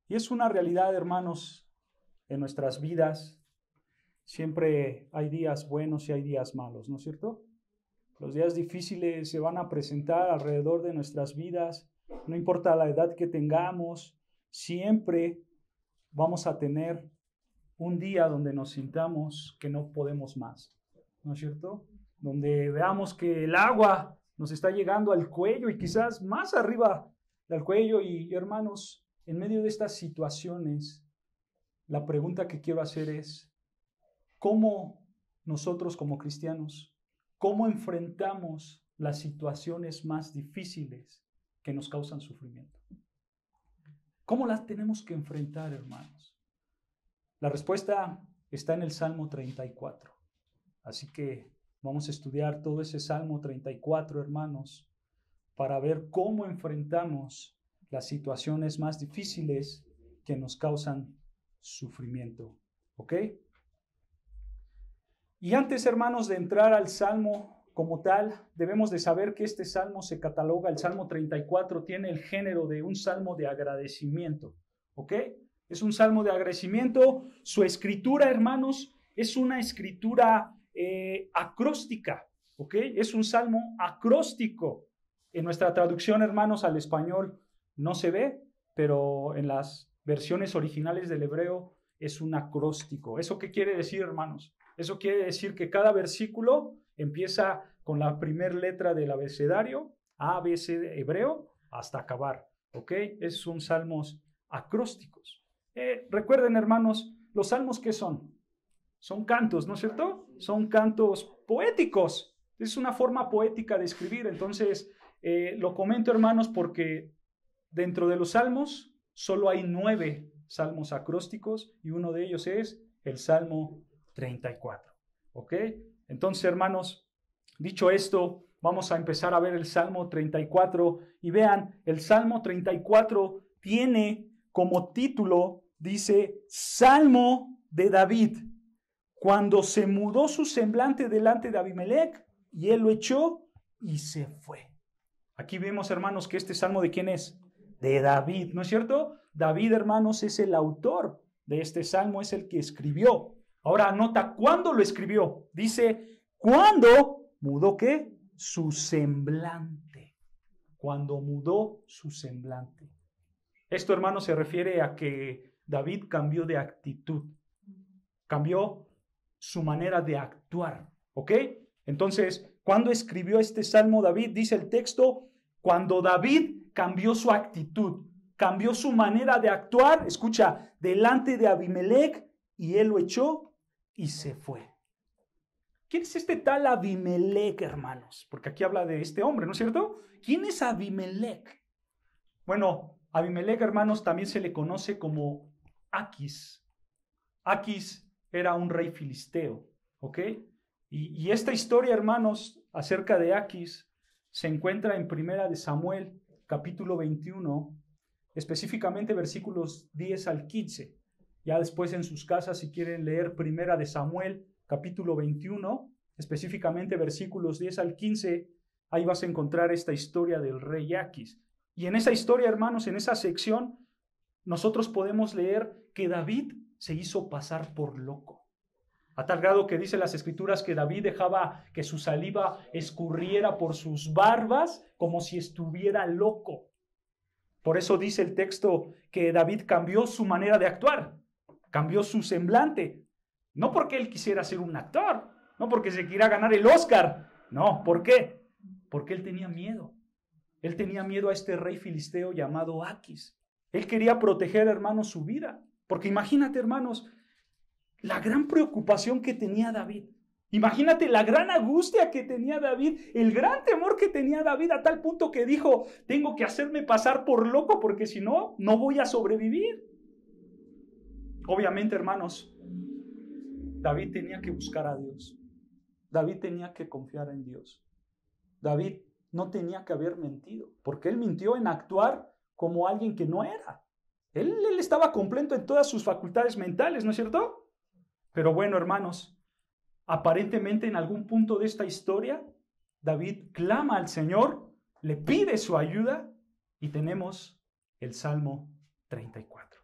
Y es una realidad, hermanos, en nuestras vidas. Siempre hay días buenos y hay días malos, ¿no es cierto? Los días difíciles se van a presentar alrededor de nuestras vidas. No importa la edad que tengamos, siempre vamos a tener un día donde nos sintamos que no podemos más, ¿no es cierto? Donde veamos que el agua nos está llegando al cuello y quizás más arriba del cuello. Y hermanos, en medio de estas situaciones, la pregunta que quiero hacer es, ¿cómo nosotros como cristianos, cómo enfrentamos las situaciones más difíciles que nos causan sufrimiento? ¿Cómo las tenemos que enfrentar, hermanos? La respuesta está en el Salmo 34. Así que vamos a estudiar todo ese Salmo 34, hermanos, para ver cómo enfrentamos las situaciones más difíciles que nos causan sufrimiento. ¿Ok? Y antes, hermanos, de entrar al Salmo como tal, debemos de saber que este Salmo se cataloga, el Salmo 34 tiene el género de un Salmo de agradecimiento. ¿Ok? Es un Salmo de agradecimiento. Su escritura, hermanos, es una escritura acróstica. ¿Ok? Es un Salmo acróstico. En nuestra traducción, hermanos, al español no se ve, pero en las versiones originales del hebreo es un acróstico. ¿Eso qué quiere decir, hermanos? Eso quiere decir que cada versículo empieza con la primera letra del abecedario, A, B, C de hebreo, hasta acabar. ¿Ok? Son salmos acrósticos. Recuerden, hermanos, los salmos, ¿qué son? Son cantos, ¿no es cierto? Son cantos poéticos. Es una forma poética de escribir. Entonces, lo comento, hermanos, porque dentro de los salmos solo hay 9 salmos acrósticos y uno de ellos es el Salmo 34. ¿Ok? Entonces, hermanos, dicho esto, vamos a empezar a ver el Salmo 34 y vean, el Salmo 34 tiene como título, dice, Salmo de David, cuando se mudó su semblante delante de Abimelec y él lo echó y se fue. Aquí vemos, hermanos, que este Salmo ¿de quién es? De David, ¿no es cierto? David, hermanos, es el autor de este Salmo, es el que escribió. Ahora anota cuándo lo escribió. Dice, ¿cuándo mudó qué? Su semblante. Cuando mudó su semblante. Esto, hermanos, se refiere a que David cambió de actitud. Cambió su manera de actuar. ¿Ok? Entonces, ¿cuándo escribió este Salmo David? Dice el texto, cuando David cambió su actitud, cambió su manera de actuar, escucha, delante de Abimelec, y él lo echó y se fue. ¿Quién es este tal Abimelec, hermanos? Porque aquí habla de este hombre, ¿no es cierto? ¿Quién es Abimelec? Bueno, Abimelec, hermanos, también se le conoce como Aquis. Aquis era un rey filisteo, ¿ok? Y esta historia, hermanos, acerca de Aquis, se encuentra en Primera de Samuel, capítulo 21, específicamente versículos 10 al 15. Ya después en sus casas, si quieren leer Primera de Samuel, capítulo 21, específicamente versículos 10 al 15, ahí vas a encontrar esta historia del rey Aquis. Y en esa historia, hermanos, en esa sección, nosotros podemos leer que David se hizo pasar por loco. A tal grado que dice las escrituras que David dejaba que su saliva escurriera por sus barbas como si estuviera loco. Por eso dice el texto que David cambió su manera de actuar, cambió su semblante. No porque él quisiera ser un actor, no porque se quiera ganar el Oscar. No, ¿por qué? Porque él tenía miedo. Él tenía miedo a este rey filisteo llamado Aquis. Él quería proteger, hermanos, su vida. Porque imagínate, hermanos, la gran preocupación que tenía David. Imagínate la gran angustia que tenía David, el gran temor que tenía David a tal punto que dijo, tengo que hacerme pasar por loco porque si no, no voy a sobrevivir. Obviamente, hermanos, David tenía que buscar a Dios. David tenía que confiar en Dios. David no tenía que haber mentido, porque él mintió en actuar como alguien que no era. Él estaba completo en todas sus facultades mentales, ¿no es cierto? Pero bueno, hermanos, aparentemente en algún punto de esta historia, David clama al Señor, le pide su ayuda y tenemos el Salmo 34.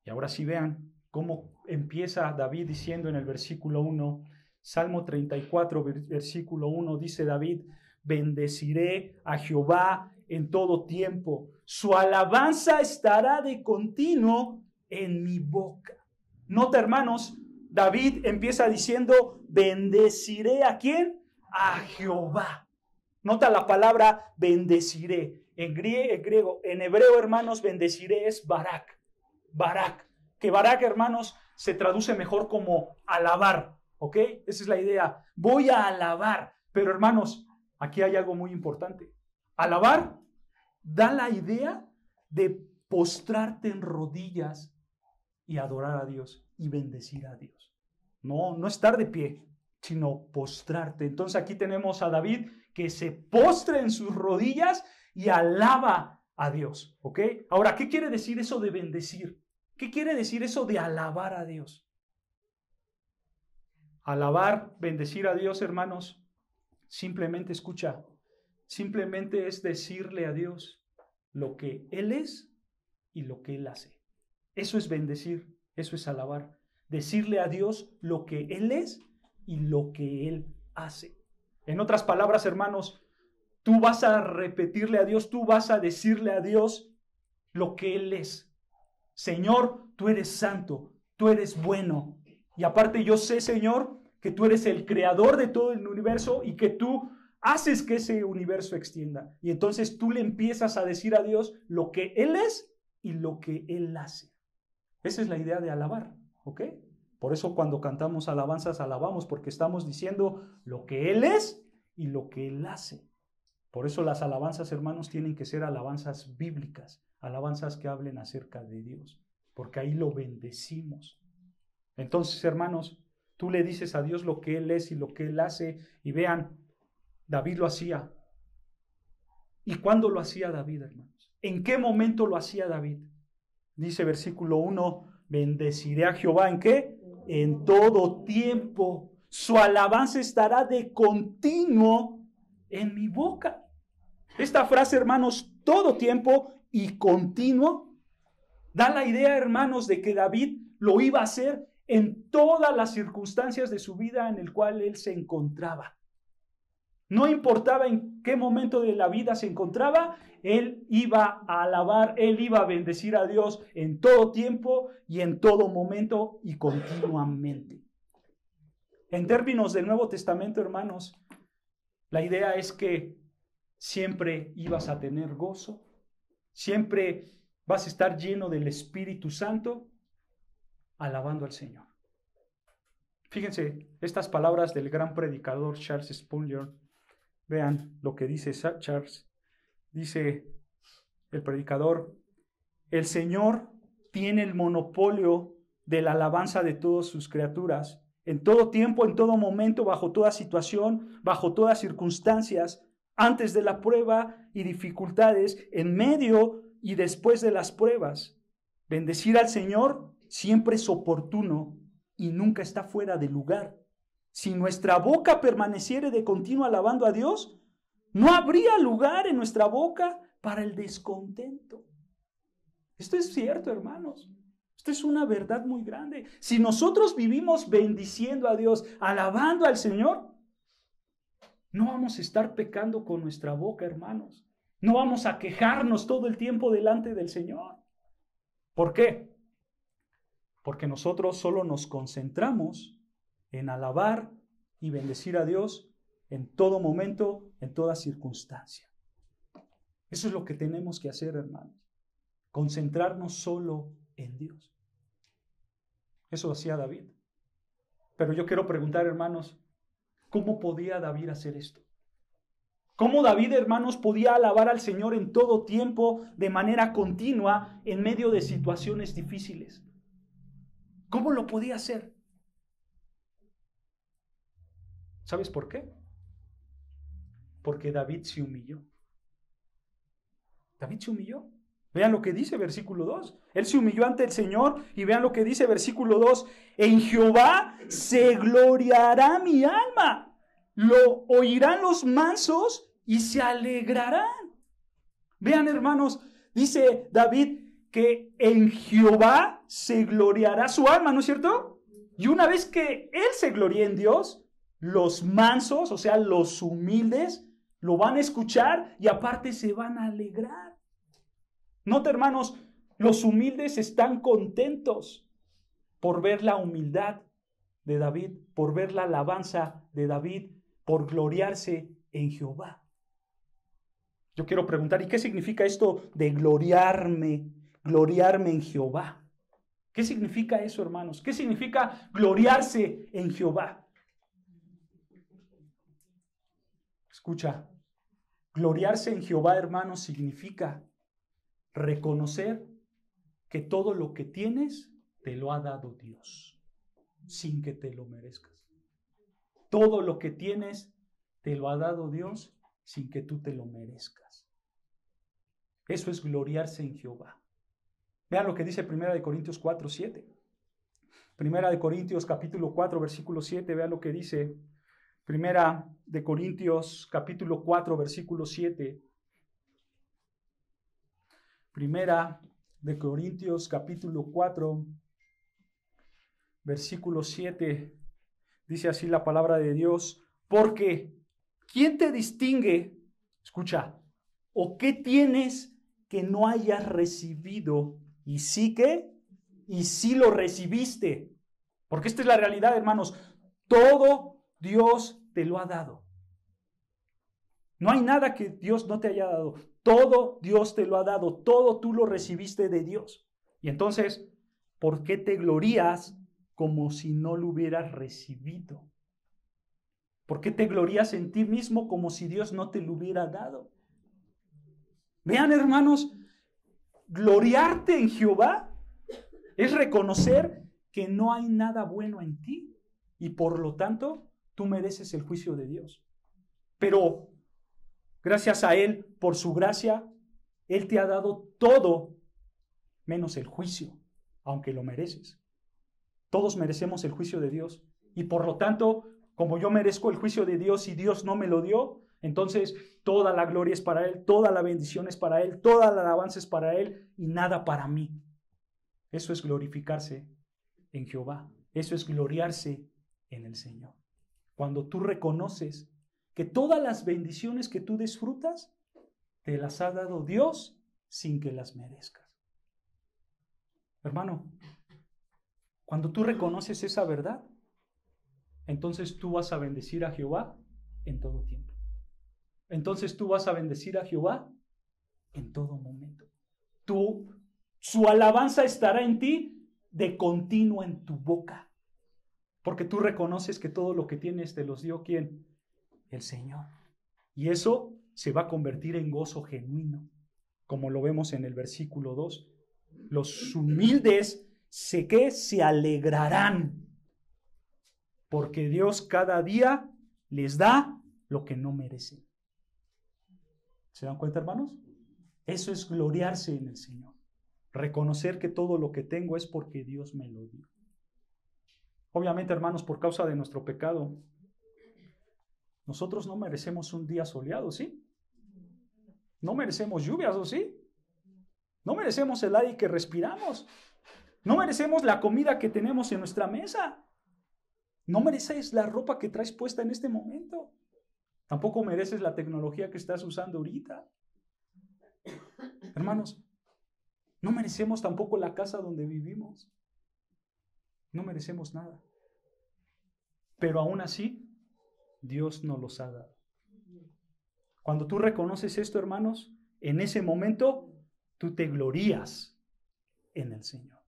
Y ahora sí vean cómo empieza David diciendo en el versículo 1, Salmo 34, versículo 1, dice David: bendeciré a Jehová en todo tiempo, su alabanza estará de continuo en mi boca. Nota, hermanos, David empieza diciendo: bendeciré ¿a quién? A Jehová. Nota la palabra bendeciré. En griego, en hebreo, hermanos, bendeciré es barak. Barak. Que barak, hermanos, se traduce mejor como alabar. ¿Ok? Esa es la idea. Voy a alabar. Pero, hermanos, aquí hay algo muy importante. Alabar da la idea de postrarte en rodillas y adorar a Dios y bendecir a Dios. No estar de pie, sino postrarte. Entonces aquí tenemos a David que se postra en sus rodillas y alaba a Dios. ¿Ok? Ahora, ¿qué quiere decir eso de bendecir? ¿Qué quiere decir eso de alabar a Dios? Alabar, bendecir a Dios, hermanos, simplemente escucha, simplemente es decirle a Dios lo que Él es y lo que Él hace. Eso es bendecir, eso es alabar. Decirle a Dios lo que Él es y lo que Él hace. En otras palabras, hermanos, tú vas a repetirle a Dios, tú vas a decirle a Dios lo que Él es. Señor, tú eres santo, tú eres bueno. Y aparte yo sé, Señor, que tú eres el creador de todo el universo y que tú haces que ese universo extienda. Y entonces tú le empiezas a decir a Dios lo que Él es y lo que Él hace. Esa es la idea de alabar, ¿ok? Por eso cuando cantamos alabanzas, alabamos, porque estamos diciendo lo que Él es y lo que Él hace. Por eso las alabanzas, hermanos, tienen que ser alabanzas bíblicas, alabanzas que hablen acerca de Dios, porque ahí lo bendecimos. Entonces, hermanos, tú le dices a Dios lo que Él es y lo que Él hace, y vean, David lo hacía. ¿Y cuándo lo hacía David, hermanos? ¿En qué momento lo hacía David? Dice versículo 1, bendeciré a Jehová, ¿en qué? En todo tiempo. Su alabanza estará de continuo en mi boca. Esta frase, hermanos, todo tiempo y continuo, da la idea, hermanos, de que David lo iba a hacer en todas las circunstancias de su vida en el cual él se encontraba. No importaba en qué momento de la vida se encontraba, él iba a alabar, él iba a bendecir a Dios en todo tiempo y en todo momento y continuamente. En términos del Nuevo Testamento, hermanos, la idea es que siempre ibas a tener gozo, siempre vas a estar lleno del Espíritu Santo, alabando al Señor. Fíjense, estas palabras del gran predicador Charles Spurgeon. Vean lo que dice Charles. Dice el predicador: el Señor tiene el monopolio de la alabanza de todas sus criaturas, en todo tiempo, en todo momento, bajo toda situación, bajo todas circunstancias, antes de la prueba y dificultades, en medio y después de las pruebas. Bendecir al Señor siempre es oportuno y nunca está fuera de lugar. Si nuestra boca permaneciere de continuo alabando a Dios, no habría lugar en nuestra boca para el descontento. Esto es cierto, hermanos. Esto es una verdad muy grande. Si nosotros vivimos bendiciendo a Dios, alabando al Señor, no vamos a estar pecando con nuestra boca, hermanos. No vamos a quejarnos todo el tiempo delante del Señor. ¿Por qué? Porque nosotros solo nos concentramos en alabar y bendecir a Dios en todo momento, en toda circunstancia. Eso es lo que tenemos que hacer, hermanos. Concentrarnos solo en Dios. Eso hacía David. Pero yo quiero preguntar, hermanos, ¿cómo podía David hacer esto? ¿Cómo David, hermanos, podía alabar al Señor en todo tiempo, de manera continua, en medio de situaciones difíciles? ¿Cómo lo podía hacer? ¿Sabes por qué? Porque David se humilló. David se humilló. Vean lo que dice versículo 2. Él se humilló ante el Señor y vean lo que dice versículo 2. En Jehová se gloriará mi alma. Lo oirán los mansos y se alegrarán. Vean, hermanos, dice David que en Jehová se gloriará su alma, ¿no es cierto? Y una vez que Él se gloría en Dios, los mansos, o sea, los humildes, lo van a escuchar y aparte se van a alegrar. Nota, hermanos, los humildes están contentos por ver la humildad de David, por ver la alabanza de David, por gloriarse en Jehová. Yo quiero preguntar, ¿y qué significa esto de gloriarme en Jehová? ¿Qué significa eso, hermanos? ¿Qué significa gloriarse en Jehová? Escucha, gloriarse en Jehová, hermanos, significa reconocer que todo lo que tienes te lo ha dado Dios, sin que te lo merezcas. Todo lo que tienes te lo ha dado Dios sin que tú te lo merezcas. Eso es gloriarse en Jehová. Vean lo que dice 1 Corintios 4, 7. 1 Corintios capítulo 4, versículo 7. Vean lo que dice 1 Corintios capítulo 4, versículo 7. 1 Corintios capítulo 4, versículo 7. Dice así la palabra de Dios. Porque, ¿quién te distingue? Escucha. ¿O qué tienes que no hayas recibido? ¿Y sí que? Y sí lo recibiste. Porque esta es la realidad, hermanos. Todo Dios te lo ha dado. No hay nada que Dios no te haya dado. Todo Dios te lo ha dado. Todo tú lo recibiste de Dios. Y entonces, ¿por qué te glorías como si no lo hubieras recibido? ¿Por qué te glorías en ti mismo como si Dios no te lo hubiera dado? Vean, hermanos, gloriarte en Jehová es reconocer que no hay nada bueno en ti y por lo tanto tú mereces el juicio de Dios. Pero gracias a Él, por su gracia, Él te ha dado todo menos el juicio, aunque lo mereces. Todos merecemos el juicio de Dios y por lo tanto, como yo merezco el juicio de Dios y Dios no me lo dio, entonces toda la gloria es para Él, toda la bendición es para Él, toda la alabanza es para Él y nada para mí. Eso es glorificarse en Jehová. Eso es gloriarse en el Señor. Cuando tú reconoces que todas las bendiciones que tú disfrutas, te las ha dado Dios sin que las merezcas. Hermano, cuando tú reconoces esa verdad, entonces tú vas a bendecir a Jehová en todo tiempo. Entonces tú vas a bendecir a Jehová en todo momento. Su alabanza estará en ti de continuo en tu boca. Porque tú reconoces que todo lo que tienes te los dio ¿quién? El Señor. Y eso se va a convertir en gozo genuino, como lo vemos en el versículo 2. Los humildes se alegrarán, porque Dios cada día les da lo que no merecen. ¿Se dan cuenta, hermanos? Eso es gloriarse en el Señor. Reconocer que todo lo que tengo es porque Dios me lo dio. Obviamente, hermanos, por causa de nuestro pecado, nosotros no merecemos un día soleado, ¿sí? No merecemos lluvias, ¿o sí? No merecemos el aire que respiramos. No merecemos la comida que tenemos en nuestra mesa. No mereces la ropa que traes puesta en este momento. Tampoco mereces la tecnología que estás usando ahorita. Hermanos, no merecemos tampoco la casa donde vivimos. No merecemos nada. Pero aún así, Dios nos los ha dado. Cuando tú reconoces esto, hermanos, en ese momento tú te glorías en el Señor.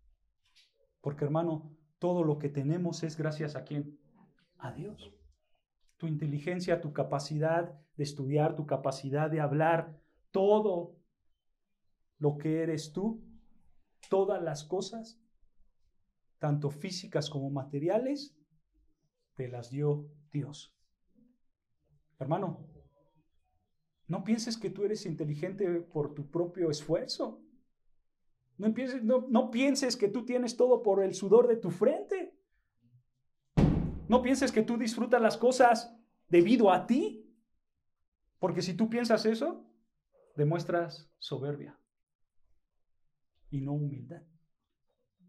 Porque, hermano, todo lo que tenemos es gracias a ¿quién? A Dios. Tu inteligencia, tu capacidad de estudiar, tu capacidad de hablar, todo lo que eres tú, todas las cosas, tanto físicas como materiales, te las dio Dios. Hermano, no pienses que tú eres inteligente por tu propio esfuerzo. No pienses que tú tienes todo por el sudor de tu frente. No pienses que tú disfrutas las cosas debido a ti. Porque si tú piensas eso, demuestras soberbia. y no humildad.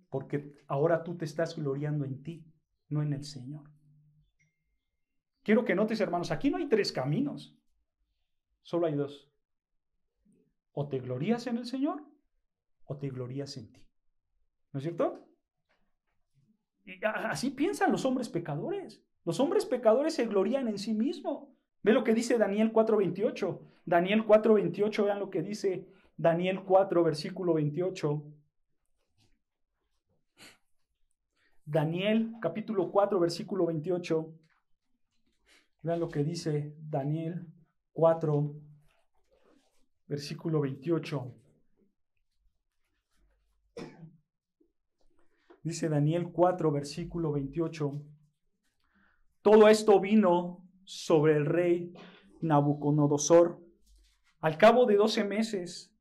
Porque ahora tú te estás gloriando en ti, no en el Señor. Quiero que notes, hermanos, aquí no hay tres caminos, solo hay dos. O te glorías en el Señor, o te glorías en ti. ¿No es cierto? Y así piensan los hombres pecadores. Los hombres pecadores se glorían en sí mismos. Ve lo que dice Daniel 4:28. Daniel 4:28, vean lo que dice Daniel 4, versículo 28. Daniel capítulo 4, versículo 28. Vean lo que dice Daniel 4, versículo 28. Dice Daniel 4, versículo 28. Todo esto vino sobre el rey Nabucodonosor. Al cabo de 12 meses,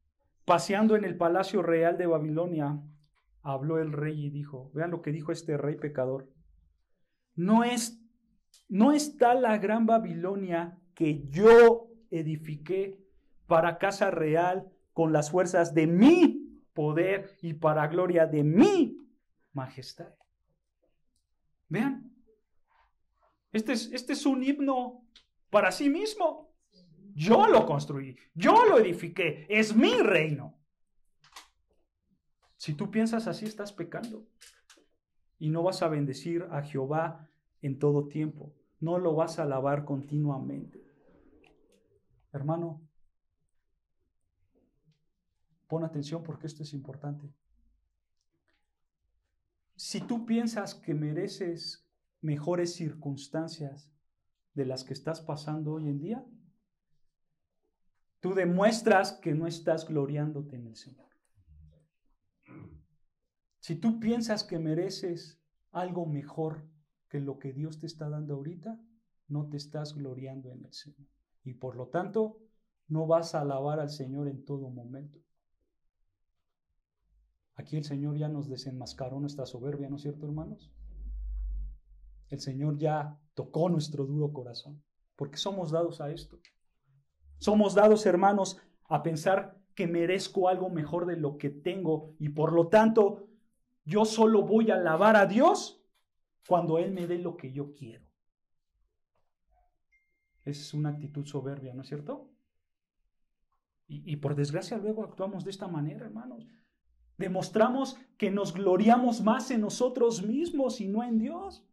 paseando en el palacio real de Babilonia, habló el rey y dijo, vean lo que dijo este rey pecador. No está la gran Babilonia que yo edifiqué para casa real con las fuerzas de mi poder y para gloria de mi majestad. Vean, este es un himno para sí mismo. Yo lo construí, yo lo edifiqué, es mi reino. Si tú piensas así, estás pecando y no vas a bendecir a Jehová en todo tiempo, no lo vas a alabar continuamente. Hermano, pon atención porque esto es importante. Si tú piensas que mereces mejores circunstancias de las que estás pasando hoy en día, tú demuestras que no estás gloriándote en el Señor. Si tú piensas que mereces algo mejor que lo que Dios te está dando ahorita, no te estás gloriando en el Señor. Y por lo tanto, no vas a alabar al Señor en todo momento. Aquí el Señor ya nos desenmascaró nuestra soberbia, ¿no es cierto, hermanos? El Señor ya tocó nuestro duro corazón, porque somos dados a esto. Somos dados, hermanos, a pensar que merezco algo mejor de lo que tengo y por lo tanto yo solo voy a alabar a Dios cuando Él me dé lo que yo quiero. Es una actitud soberbia, ¿no es cierto? Y por desgracia luego actuamos de esta manera, hermanos. Demostramos que nos gloriamos más en nosotros mismos y no en Dios.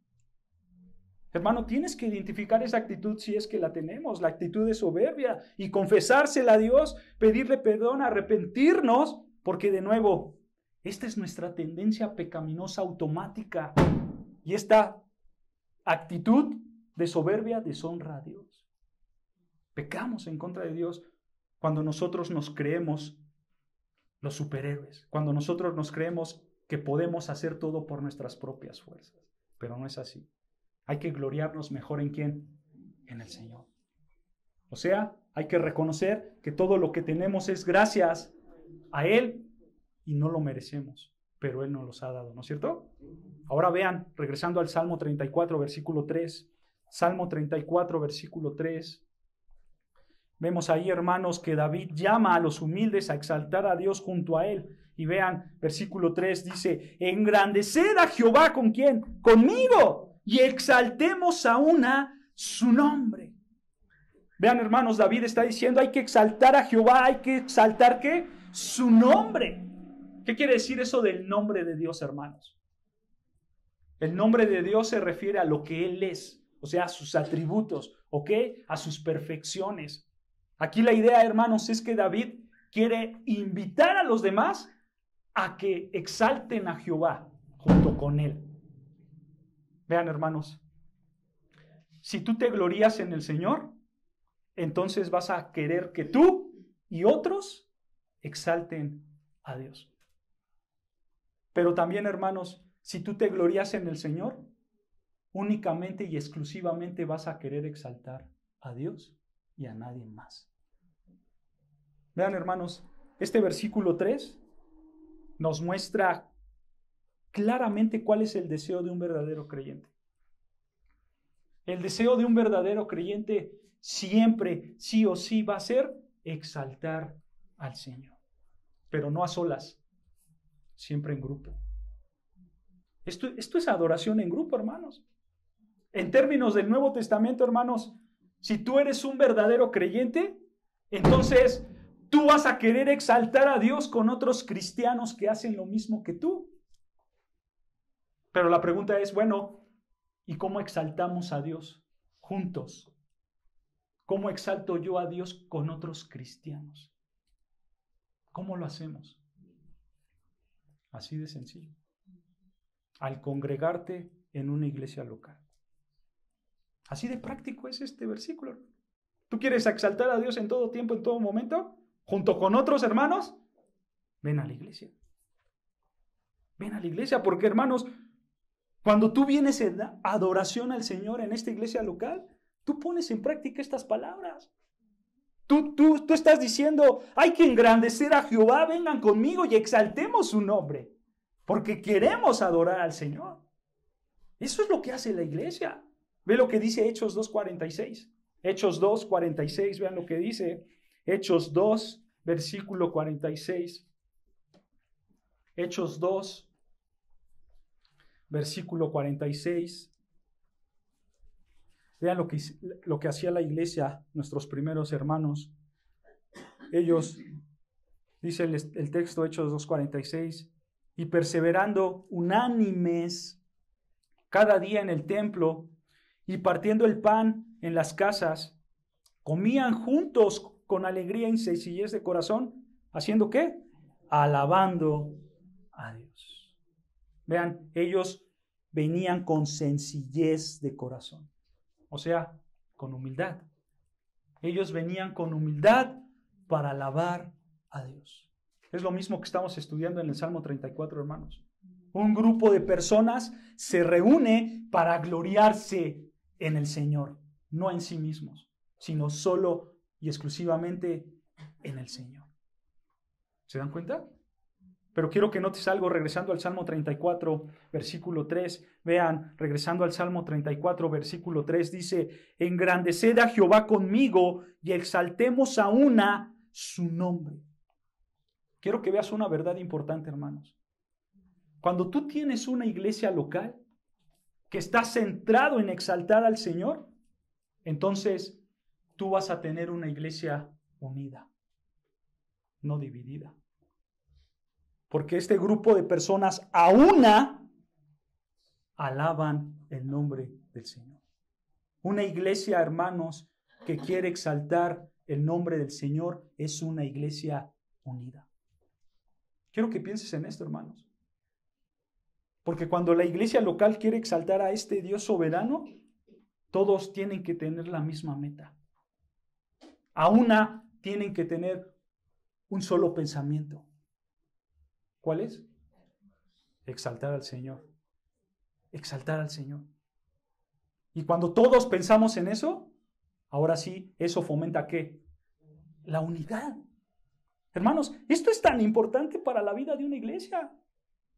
Hermano, tienes que identificar esa actitud si es que la tenemos, la actitud de soberbia, y confesársela a Dios, pedirle perdón, arrepentirnos, porque de nuevo, esta es nuestra tendencia pecaminosa automática. Y esta actitud de soberbia deshonra a Dios. Pecamos en contra de Dios cuando nosotros nos creemos los superhéroes, cuando nosotros nos creemos que podemos hacer todo por nuestras propias fuerzas. Pero no es así. Hay que gloriarnos mejor ¿en quién? En el Señor. O sea, hay que reconocer que todo lo que tenemos es gracias a Él y no lo merecemos, pero Él nos los ha dado, ¿no es cierto? Ahora vean, regresando al Salmo 34, versículo 3. Salmo 34, versículo 3. Vemos ahí, hermanos, que David llama a los humildes a exaltar a Dios junto a Él. Y vean, versículo 3 dice, engrandeced a Jehová, ¿con quién? Conmigo. Y exaltemos aún a su nombre. Vean, hermanos, David está diciendo, hay que exaltar a Jehová, hay que exaltar, ¿qué? Su nombre. ¿Qué quiere decir eso del nombre de Dios, hermanos? El nombre de Dios se refiere a lo que Él es, o sea, a sus atributos, ¿ok? A sus perfecciones. Aquí la idea, hermanos, es que David quiere invitar a los demás a que exalten a Jehová junto con Él. Vean, hermanos, si tú te glorías en el Señor, entonces vas a querer que tú y otros exalten a Dios. Pero también, hermanos, si tú te glorías en el Señor, únicamente y exclusivamente vas a querer exaltar a Dios y a nadie más. Vean, hermanos, este versículo 3 nos muestra claramente cuál es el deseo de un verdadero creyente. El deseo de un verdadero creyente siempre, sí o sí, va a ser exaltar al Señor, pero no a solas. siempre en grupo. Esto es adoración en grupo, hermanos. En términos del Nuevo Testamento, hermanos, si tú eres un verdadero creyente, entonces tú vas a querer exaltar a Dios con otros cristianos que hacen lo mismo que tú. Pero la pregunta es, bueno, ¿y cómo exaltamos a Dios juntos? ¿Cómo exalto yo a Dios con otros cristianos? ¿Cómo lo hacemos? Así de sencillo. Al congregarte en una iglesia local. Así de práctico es este versículo. ¿Tú quieres exaltar a Dios en todo tiempo, en todo momento? Junto con otros hermanos, ven a la iglesia. Ven a la iglesia, porque hermanos, cuando tú vienes en adoración al Señor en esta iglesia local, tú pones en práctica estas palabras. Tú estás diciendo, hay que engrandecer a Jehová, vengan conmigo y exaltemos su nombre, porque queremos adorar al Señor. Eso es lo que hace la iglesia. Ve lo que dice Hechos 2:46. Hechos 2:46, vean lo que dice. Hechos 2, versículo 46. Hechos 2, versículo 46. Vean lo que hacía la iglesia, nuestros primeros hermanos. Ellos, dice el texto, Hechos 2:46, y perseverando unánimes cada día en el templo y partiendo el pan en las casas, comían juntos con alegría y sencillez de corazón, ¿haciendo qué? Alabando a Dios. Vean, ellos venían con sencillez de corazón, o sea, con humildad. Ellos venían con humildad para alabar a Dios. Es lo mismo que estamos estudiando en el Salmo 34, hermanos. Un grupo de personas se reúne para gloriarse en el Señor, no en sí mismos, sino solo y exclusivamente en el Señor. ¿Se dan cuenta? Pero quiero que notes algo regresando al Salmo 34, versículo 3. Vean, regresando al Salmo 34, versículo 3, dice, engrandeced a Jehová conmigo y exaltemos a una su nombre. Quiero que veas una verdad importante, hermanos. Cuando tú tienes una iglesia local que está centrado en exaltar al Señor, entonces tú vas a tener una iglesia unida, no dividida. Porque este grupo de personas a una alaban el nombre del Señor. Una iglesia, hermanos, que quiere exaltar el nombre del Señor es una iglesia unida. Quiero que pienses en esto, hermanos. Porque cuando la iglesia local quiere exaltar a este Dios soberano, todos tienen que tener la misma meta. A una tienen que tener un solo pensamiento. ¿Cuál es? Exaltar al Señor. Exaltar al Señor. Y cuando todos pensamos en eso, ahora sí, eso fomenta ¿qué? La unidad. Hermanos, esto es tan importante para la vida de una iglesia.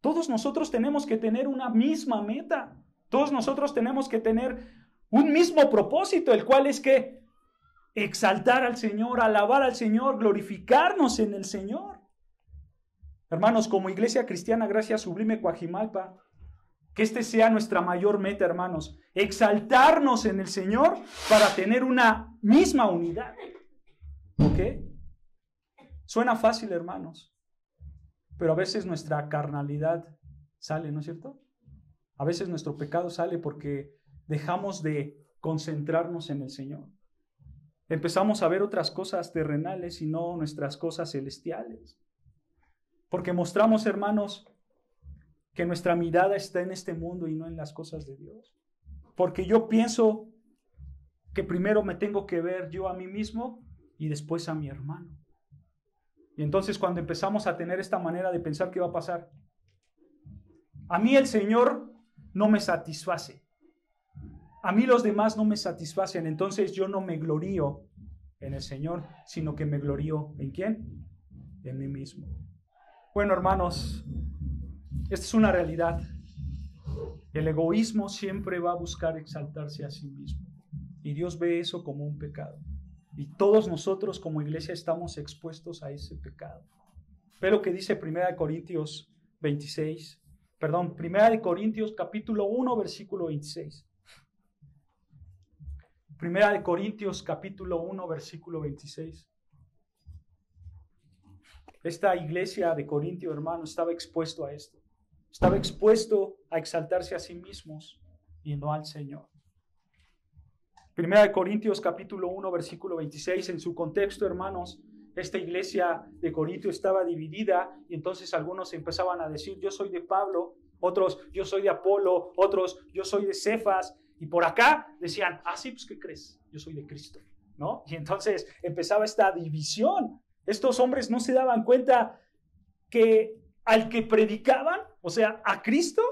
Todos nosotros tenemos que tener una misma meta. Todos nosotros tenemos que tener un mismo propósito, el cual es que exaltar al Señor, alabar al Señor, glorificarnos en el Señor. Hermanos, como Iglesia Cristiana Gracia Sublime Coajimalpa, que este sea nuestra mayor meta, hermanos, exaltarnos en el Señor para tener una misma unidad. ¿Ok? Suena fácil, hermanos, pero a veces nuestra carnalidad sale, ¿no es cierto? A veces nuestro pecado sale porque dejamos de concentrarnos en el Señor. Empezamos a ver otras cosas terrenales y no nuestras cosas celestiales. Porque mostramos, hermanos, que nuestra mirada está en este mundo y no en las cosas de Dios. Porque yo pienso que primero me tengo que ver yo a mí mismo y después a mi hermano. Y entonces cuando empezamos a tener esta manera de pensar, ¿qué va a pasar? A mí el Señor no me satisface. A mí los demás no me satisfacen. Entonces yo no me glorío en el Señor, sino que me glorío ¿en quién? En mí mismo. Bueno, hermanos, esta es una realidad. El egoísmo siempre va a buscar exaltarse a sí mismo. Y Dios ve eso como un pecado. Y todos nosotros como iglesia estamos expuestos a ese pecado. Ve lo que dice 1 Corintios 26. Perdón, Primera de Corintios capítulo 1, versículo 26. Primera de Corintios capítulo 1, versículo 26. Esta iglesia de Corintio, hermano, estaba expuesto a esto. Estaba expuesto a exaltarse a sí mismos y no al Señor. Primera de Corintios capítulo 1, versículo 26. En su contexto, hermanos, esta iglesia de Corintio estaba dividida y entonces algunos empezaban a decir, yo soy de Pablo, otros, yo soy de Apolo, otros, yo soy de Cefas. Y por acá decían, sí, pues ¿qué crees? Yo soy de Cristo, ¿no? Y entonces empezaba esta división. Estos hombres no se daban cuenta que al que predicaban, o sea, a Cristo,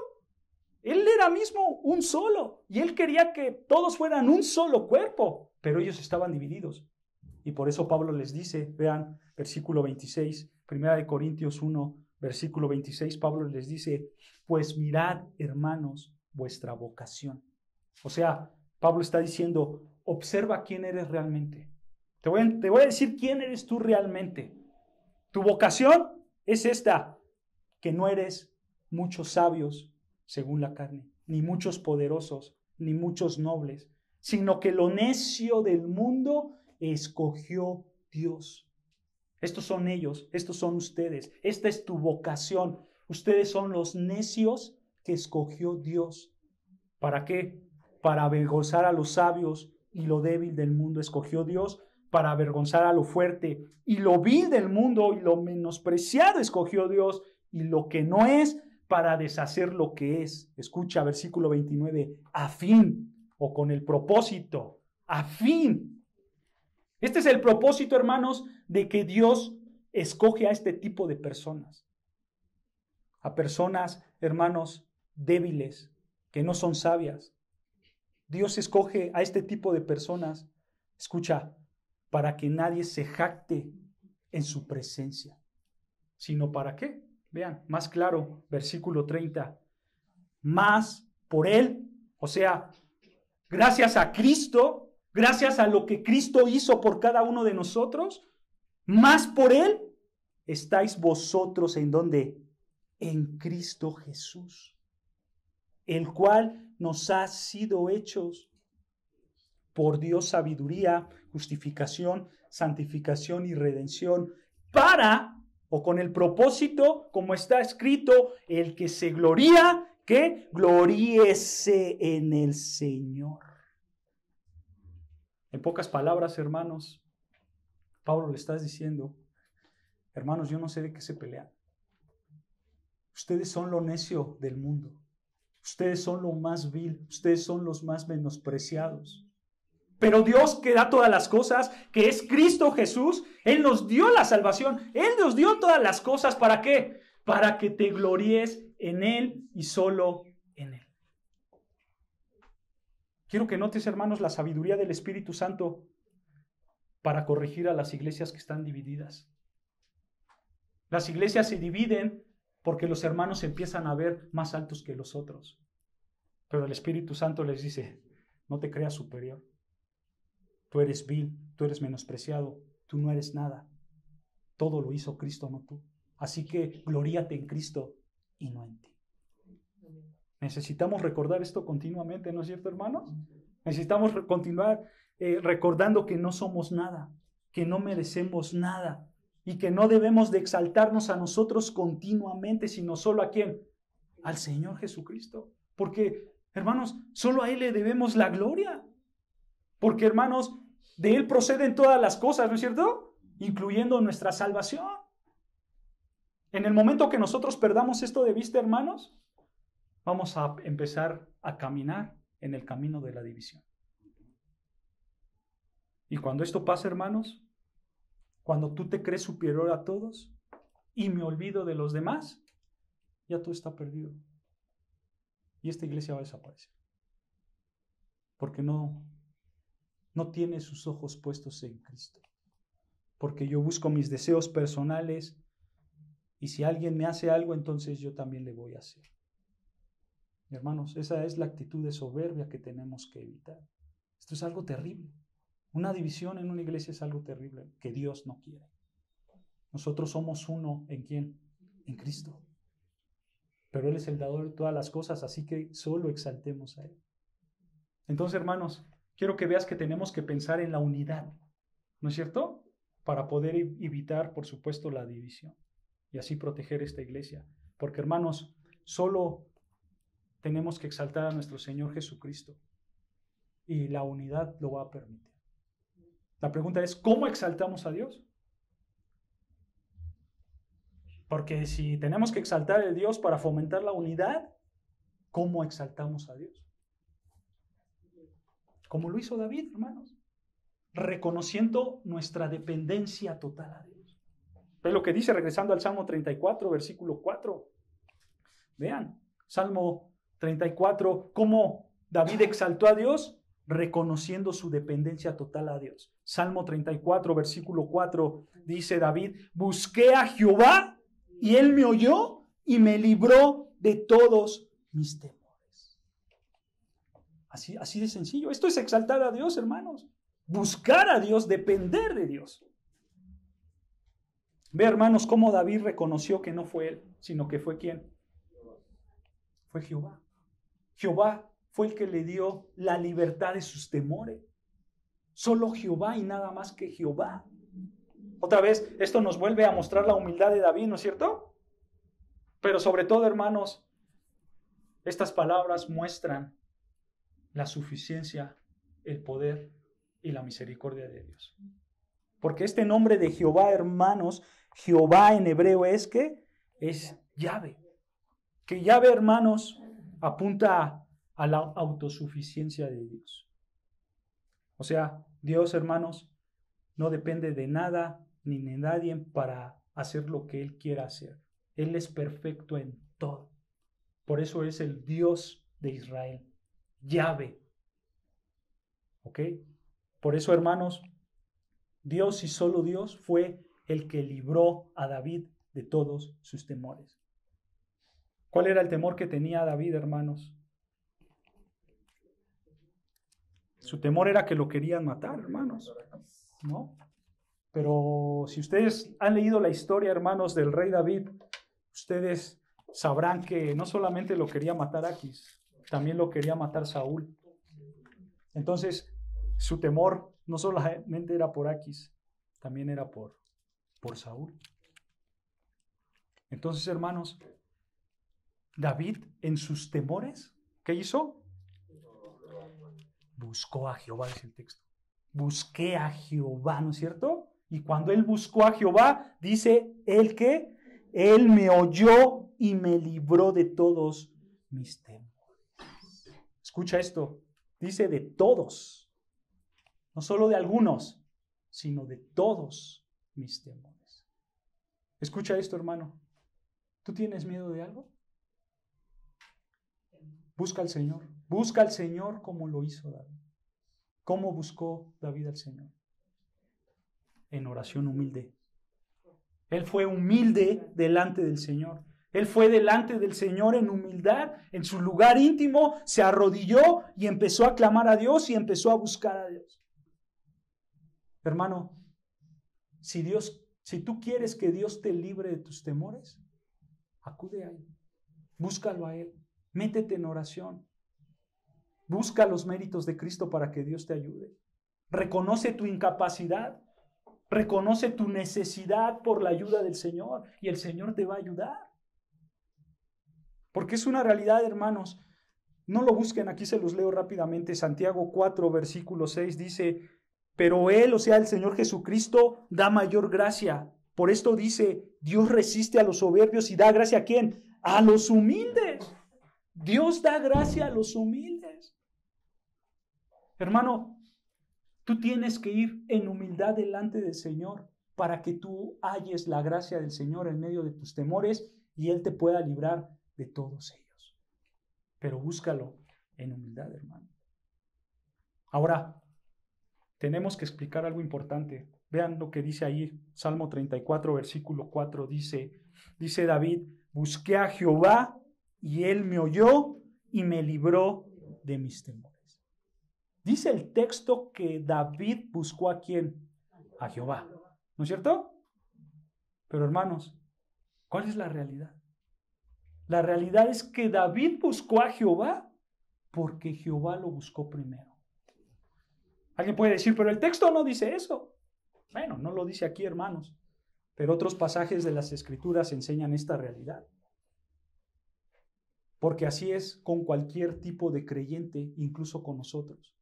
Él era mismo un solo. Y Él quería que todos fueran un solo cuerpo, pero ellos estaban divididos. Y por eso Pablo les dice, vean, versículo 26, Primera de Corintios 1, versículo 26, Pablo les dice, pues mirad, hermanos, vuestra vocación. O sea, Pablo está diciendo, observa quién eres realmente. Te voy a decir quién eres tú realmente. Tu vocación es esta, que no eres muchos sabios según la carne, ni muchos poderosos, ni muchos nobles, sino que lo necio del mundo escogió Dios. Estos son ellos, estos son ustedes, esta es tu vocación. Ustedes son los necios que escogió Dios. ¿Para qué? Para avergonzar a los sabios y lo débil del mundo escogió Dios, para avergonzar a lo fuerte y lo vil del mundo y lo menospreciado escogió Dios, y lo que no es, para deshacer lo que es. Escucha, versículo 29, a fin, o con el propósito, a fin. Este es el propósito, hermanos, de que Dios escoge a este tipo de personas. A personas, hermanos, débiles, que no son sabias. Dios escoge a este tipo de personas, escucha, para que nadie se jacte en su presencia. ¿Sino para qué? Vean, más claro, versículo 30. Más por Él, o sea, gracias a Cristo, gracias a lo que Cristo hizo por cada uno de nosotros, más por Él estáis vosotros en donde, en Cristo Jesús, el cual nos ha sido hechos por Dios sabiduría, justificación, santificación y redención, para, o con el propósito, como está escrito, el que se gloría, que gloríese en el Señor. En pocas palabras, hermanos, Pablo le está diciendo, hermanos, yo no sé de qué se pelean. Ustedes son lo necio del mundo. Ustedes son lo más vil. Ustedes son los más menospreciados. Pero Dios, que da todas las cosas, que es Cristo Jesús, Él nos dio la salvación. Él nos dio todas las cosas. ¿Para qué? Para que te gloríes en Él y solo en Él. Quiero que notes, hermanos, la sabiduría del Espíritu Santo para corregir a las iglesias que están divididas. Las iglesias se dividen porque los hermanos se empiezan a ver más altos que los otros. Pero el Espíritu Santo les dice, no te creas superior. Tú eres vil, tú eres menospreciado, tú no eres nada. Todo lo hizo Cristo, no tú. Así que gloríate en Cristo y no en ti. Necesitamos recordar esto continuamente, ¿no es cierto, hermanos? Necesitamos continuar recordando que no somos nada, que no merecemos nada y que no debemos de exaltarnos a nosotros continuamente, sino solo ¿a quién? Al Señor Jesucristo. Porque, hermanos, solo a Él le debemos la gloria. Porque, hermanos, de Él proceden todas las cosas, ¿no es cierto? Incluyendo nuestra salvación. En el momento que nosotros perdamos esto de vista, hermanos, vamos a empezar a caminar en el camino de la división. Y cuando esto pasa, hermanos, cuando tú te crees superior a todos y me olvido de los demás, ya todo está perdido. Y esta iglesia va a desaparecer. Porque no tiene sus ojos puestos en Cristo. Porque yo busco mis deseos personales y si alguien me hace algo, entonces yo también le voy a hacer. Hermanos, esa es la actitud de soberbia que tenemos que evitar. Esto es algo terrible. Una división en una iglesia es algo terrible que Dios no quiere. Nosotros somos uno, ¿en quién? En Cristo. pero Él es el dador de todas las cosas, así que solo exaltemos a Él. Entonces, hermanos, quiero que veas que tenemos que pensar en la unidad, ¿no es cierto? Para poder evitar, por supuesto, la división y así proteger esta iglesia. Porque, hermanos, solo tenemos que exaltar a nuestro Señor Jesucristo y la unidad lo va a permitir. La pregunta es, ¿cómo exaltamos a Dios? Porque si tenemos que exaltar a Dios para fomentar la unidad, ¿cómo exaltamos a Dios? Como lo hizo David, hermanos, reconociendo nuestra dependencia total a Dios. Es lo que dice, regresando al Salmo 34, versículo 4. Vean, Salmo 34, cómo David exaltó a Dios, reconociendo su dependencia total a Dios. Salmo 34, versículo 4, dice David, busqué a Jehová y Él me oyó y me libró de todos mis temores. Así de sencillo. Esto es exaltar a Dios, hermanos. Buscar a Dios, depender de Dios. Ve, hermanos, cómo David reconoció que no fue él, sino que fue ¿quién? Fue Jehová. Jehová fue el que le dio la libertad de sus temores. Solo Jehová y nada más que Jehová. Otra vez, esto nos vuelve a mostrar la humildad de David, ¿no es cierto? Pero sobre todo, hermanos, estas palabras muestran la suficiencia, el poder y la misericordia de Dios. Porque este nombre de Jehová, hermanos, Jehová en hebreo es ¿qué? Es Yahvé. Que Yahvé, hermanos, apunta a la autosuficiencia de Dios. O sea, Dios, hermanos, no depende de nada ni de nadie para hacer lo que Él quiera hacer. Él es perfecto en todo. Por eso es el Dios de Israel, Yahvé. ¿Ok? Por eso, hermanos, Dios y solo Dios fue el que libró a David de todos sus temores. ¿Cuál era el temor que tenía David, hermanos? Su temor era que lo querían matar, hermanos, ¿no? Pero si ustedes han leído la historia, hermanos, del rey David, ustedes sabrán que no solamente lo quería matar Aquis, también lo quería matar Saúl. Entonces, su temor no solamente era por Aquis, también era por Saúl. Entonces, hermanos, David en sus temores, ¿qué hizo? Buscó a Jehová, dice el texto. Busqué a Jehová, ¿no es cierto? Y cuando él buscó a Jehová, dice él que él me oyó y me libró de todos mis temores. Escucha esto, dice de todos, no solo de algunos, sino de todos mis temores. Escucha esto, hermano. ¿Tú tienes miedo de algo? Busca al Señor. Busca al Señor como lo hizo David. ¿Cómo buscó David al Señor? En oración humilde. Él fue humilde delante del Señor. Él fue delante del Señor en humildad, en su lugar íntimo, se arrodilló y empezó a clamar a Dios y empezó a buscar a Dios. Hermano, si tú quieres que Dios te libre de tus temores, acude a Él, búscalo a Él, métete en oración, busca los méritos de Cristo para que Dios te ayude. Reconoce tu incapacidad, reconoce tu necesidad por la ayuda del Señor y el Señor te va a ayudar. Porque es una realidad, hermanos. No lo busquen, aquí se los leo rápidamente. Santiago 4, versículo 6 dice, pero Él, o sea, el Señor Jesucristo, da mayor gracia. Por esto dice, Dios resiste a los soberbios y da gracia ¿a quién? A los humildes. Dios da gracia a los humildes. Hermano, tú tienes que ir en humildad delante del Señor para que tú halles la gracia del Señor en medio de tus temores y Él te pueda librar de todos ellos. Pero búscalo en humildad, hermano. Ahora, tenemos que explicar algo importante. Vean lo que dice ahí, Salmo 34, versículo 4, dice David, busqué a Jehová y Él me oyó y me libró de mis temores. Dice el texto que David buscó ¿a quién? A Jehová. ¿No es cierto? Pero hermanos, ¿cuál es la realidad? La realidad es que David buscó a Jehová porque Jehová lo buscó primero. Alguien puede decir, pero el texto no dice eso. Bueno, no lo dice aquí, hermanos, pero otros pasajes de las Escrituras enseñan esta realidad. Porque así es con cualquier tipo de creyente, incluso con nosotros.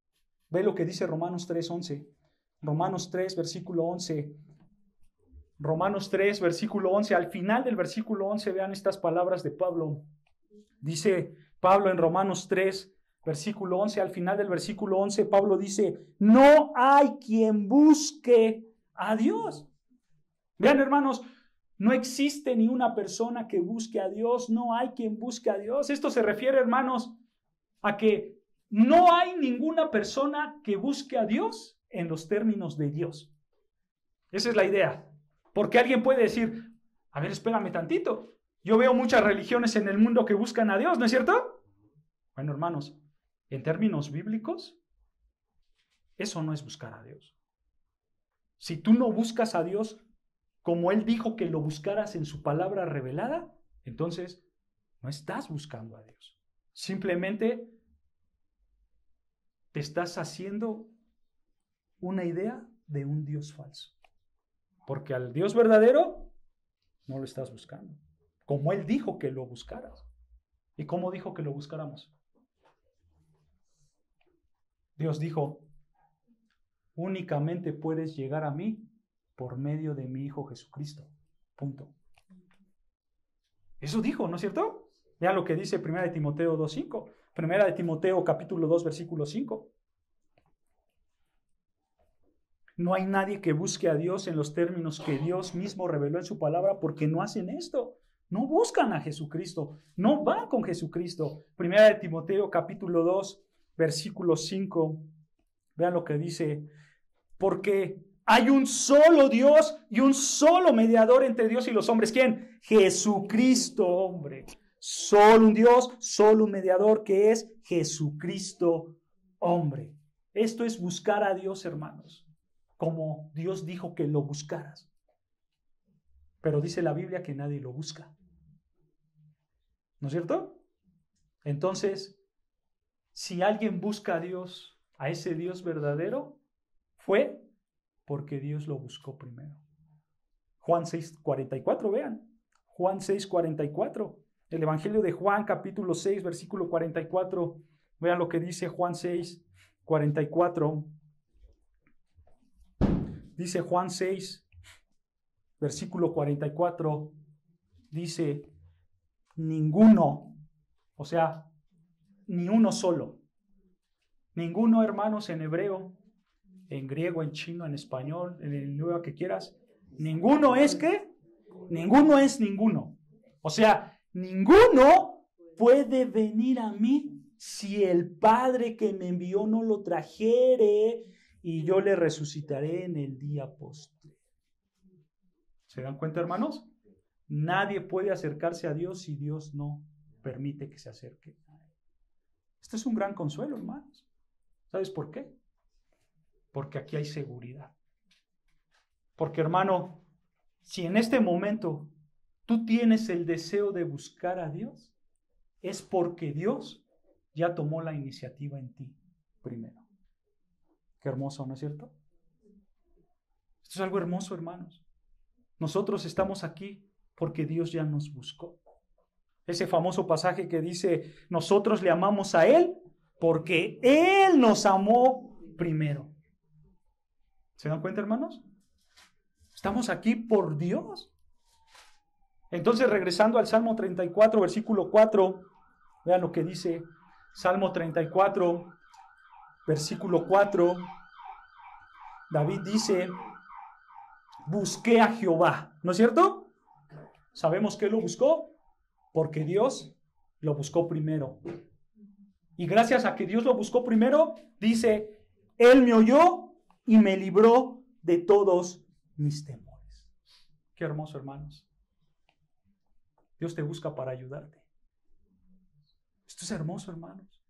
Ve lo que dice Romanos 3:11. Romanos 3, versículo 11. Romanos 3, versículo 11. Al final del versículo 11, vean estas palabras de Pablo. Dice Pablo en Romanos 3, versículo 11. Al final del versículo 11, Pablo dice, no hay quien busque a Dios. Vean, hermanos, no existe ni una persona que busque a Dios, no hay quien busque a Dios. Esto se refiere, hermanos, a que no hay ninguna persona que busque a Dios en los términos de Dios. Esa es la idea. Porque alguien puede decir, a ver, espérame tantito. Yo veo muchas religiones en el mundo que buscan a Dios, ¿no es cierto? Bueno, hermanos, en términos bíblicos, eso no es buscar a Dios. Si tú no buscas a Dios como Él dijo que lo buscaras en su palabra revelada, entonces no estás buscando a Dios. Simplemente te estás haciendo una idea de un Dios falso. Porque al Dios verdadero no lo estás buscando. Como Él dijo que lo buscaras. ¿Y cómo dijo que lo buscáramos? Dios dijo, únicamente puedes llegar a mí por medio de mi Hijo Jesucristo. Punto. Eso dijo, ¿no es cierto? Vean lo que dice 1 Timoteo 2:5. 1 Timoteo capítulo 2, versículo 5. No hay nadie que busque a Dios en los términos que Dios mismo reveló en su palabra porque no hacen esto. No buscan a Jesucristo. No van con Jesucristo. 1 Timoteo capítulo 2, versículo 5. Vean lo que dice. Porque hay un solo Dios y un solo mediador entre Dios y los hombres. ¿Quién? Jesucristo, hombre. Solo un Dios, solo un mediador que es Jesucristo, hombre. Esto es buscar a Dios, hermanos, como Dios dijo que lo buscaras. Pero dice la Biblia que nadie lo busca. ¿No es cierto? Entonces, si alguien busca a Dios, a ese Dios verdadero, fue porque Dios lo buscó primero. Juan 6:44, vean. Juan 6:44. El Evangelio de Juan, capítulo 6, versículo 44. Vean lo que dice Juan 6:44. Dice Juan 6, versículo 44. Dice, ninguno, o sea, ni uno solo. Ninguno, hermanos, en hebreo, en griego, en chino, en español, en el idioma que quieras. Ninguno es ¿qué? Ninguno es ninguno. O sea, ninguno puede venir a mí si el Padre que me envió no lo trajere y yo le resucitaré en el día postre. ¿Se dan cuenta, hermanos? Nadie puede acercarse a Dios si Dios no permite que se acerque. Esto es un gran consuelo, hermanos. ¿Sabes por qué? Porque aquí hay seguridad. Porque, hermano, si en este momento tú tienes el deseo de buscar a Dios, es porque Dios ya tomó la iniciativa en ti primero. Qué hermoso, ¿no es cierto? Esto es algo hermoso, hermanos. Nosotros estamos aquí porque Dios ya nos buscó. Ese famoso pasaje que dice, nosotros le amamos a Él porque Él nos amó primero. ¿Se dan cuenta, hermanos? Estamos aquí por Dios. Entonces, regresando al Salmo 34, versículo 4, vean lo que dice Salmo 34, versículo 4. David dice, busqué a Jehová, ¿no es cierto? ¿Sabemos que lo buscó? Porque Dios lo buscó primero. Y gracias a que Dios lo buscó primero, dice, Él me oyó y me libró de todos mis temores. Qué hermoso, hermanos. Dios te busca para ayudarte. Esto es hermoso, hermanos.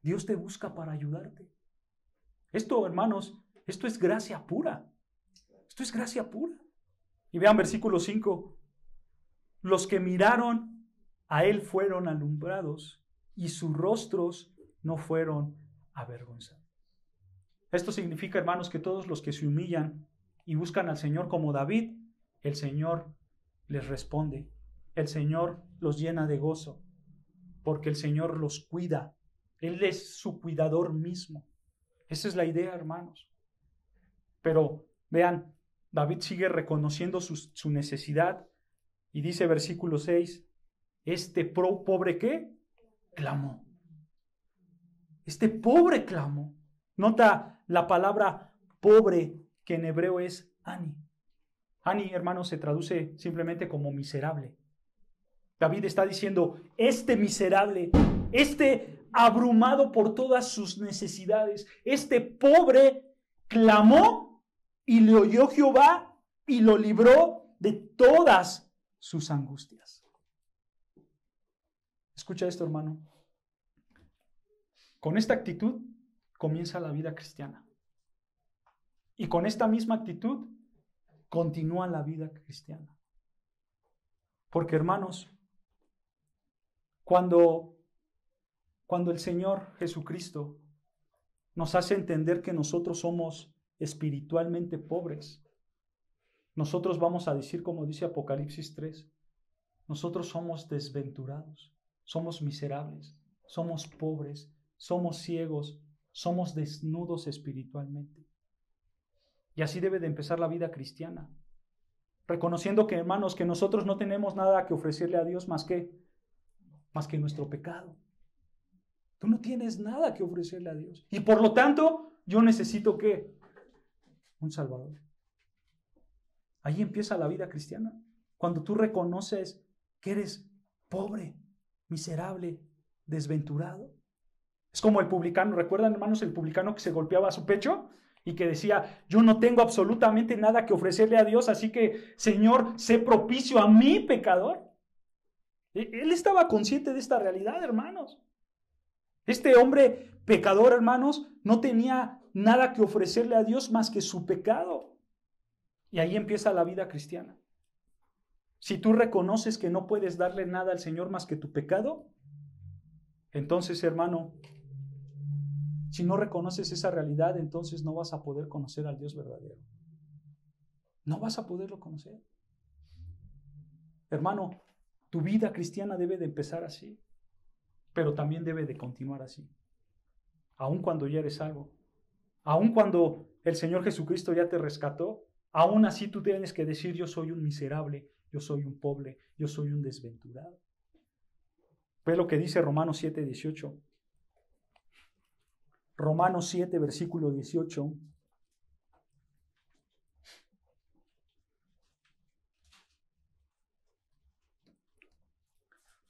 Dios te busca para ayudarte. Esto, hermanos, esto es gracia pura. Esto es gracia pura. Y vean versículo 5. Los que miraron a él fueron alumbrados y sus rostros no fueron avergonzados. Esto significa, hermanos, que todos los que se humillan y buscan al Señor como David, el Señor les responde. El Señor los llena de gozo, porque el Señor los cuida. Él es su cuidador mismo. Esa es la idea, hermanos. Pero vean, David sigue reconociendo su necesidad y dice versículo 6, este pobre ¿qué? Clamó. Este pobre clamó. Nota la palabra pobre, que en hebreo es ani. Ani, hermanos, se traduce simplemente como miserable. David está diciendo, este miserable, este abrumado por todas sus necesidades, este pobre clamó y le oyó Jehová y lo libró de todas sus angustias. Escucha esto, hermano. Con esta actitud comienza la vida cristiana. Y con esta misma actitud continúa la vida cristiana. Porque, hermanos, cuando el Señor Jesucristo nos hace entender que nosotros somos espiritualmente pobres, nosotros vamos a decir, como dice Apocalipsis 3, nosotros somos desventurados, somos miserables, somos pobres, somos ciegos, somos desnudos espiritualmente. Y así debe de empezar la vida cristiana, reconociendo que, hermanos, que nosotros no tenemos nada que ofrecerle a Dios más que nuestro pecado. Tú no tienes nada que ofrecerle a Dios. Y por lo tanto, yo necesito ¿qué? Un Salvador. Ahí empieza la vida cristiana. Cuando tú reconoces que eres pobre, miserable, desventurado. Es como el publicano. ¿Recuerdan, hermanos, el publicano que se golpeaba a su pecho y que decía, yo no tengo absolutamente nada que ofrecerle a Dios, así que, Señor, sé propicio a mi pecador? Él estaba consciente de esta realidad, hermanos. Este hombre pecador, hermanos, no tenía nada que ofrecerle a Dios más que su pecado. Y ahí empieza la vida cristiana. Si tú reconoces que no puedes darle nada al Señor más que tu pecado, entonces, hermano, si no reconoces esa realidad, entonces no vas a poder conocer al Dios verdadero. No vas a poderlo conocer. Hermano, tu vida cristiana debe de empezar así, pero también debe de continuar así. Aun cuando ya eres salvo, aun cuando el Señor Jesucristo ya te rescató, aún así tú tienes que decir, yo soy un miserable, yo soy un pobre, yo soy un desventurado. Ve lo que dice Romanos 7, 18. Romanos 7, versículo 18.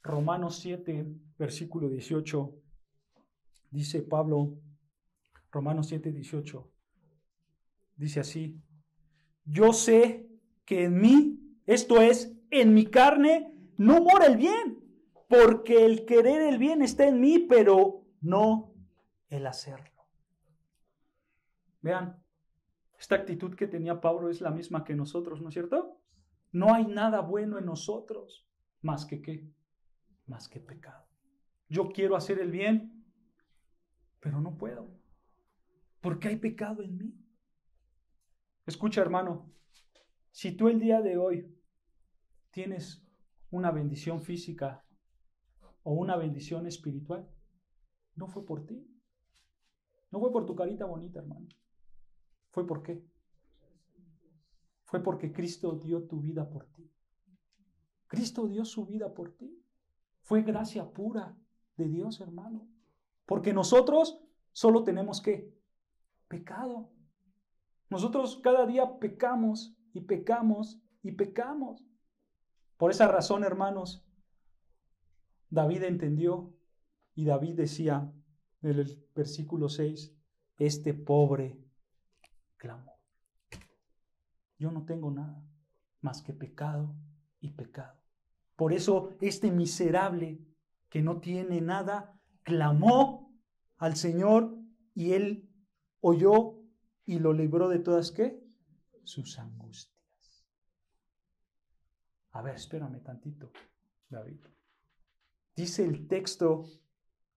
Romanos 7, versículo 18. Dice Pablo, Romanos 7, 18. Dice así, yo sé que en mí, esto es, en mi carne, no mora el bien, porque el querer el bien está en mí, pero no el hacerlo. Vean, esta actitud que tenía Pablo es la misma que nosotros, ¿no es cierto? No hay nada bueno en nosotros, más que ¿qué? Más que pecado. Yo quiero hacer el bien, pero no puedo, porque hay pecado en mí. Escucha, hermano, si tú el día de hoy tienes una bendición física o una bendición espiritual, no fue por ti. No fue por tu carita bonita, hermano. ¿Fue por qué? Fue porque Cristo dio tu vida por ti. Cristo dio su vida por ti. Fue gracia pura de Dios, hermano. Porque nosotros solo tenemos ¿qué? Pecado. Nosotros cada día pecamos y pecamos y pecamos. Por esa razón, hermanos, David entendió y David decía en el versículo 6, este pobre clamó. Yo no tengo nada más que pecado y pecado. Por eso este miserable que no tiene nada, clamó al Señor y Él oyó y lo libró de todas ¿qué? Sus angustias. A ver, espérame tantito, David. Dice el texto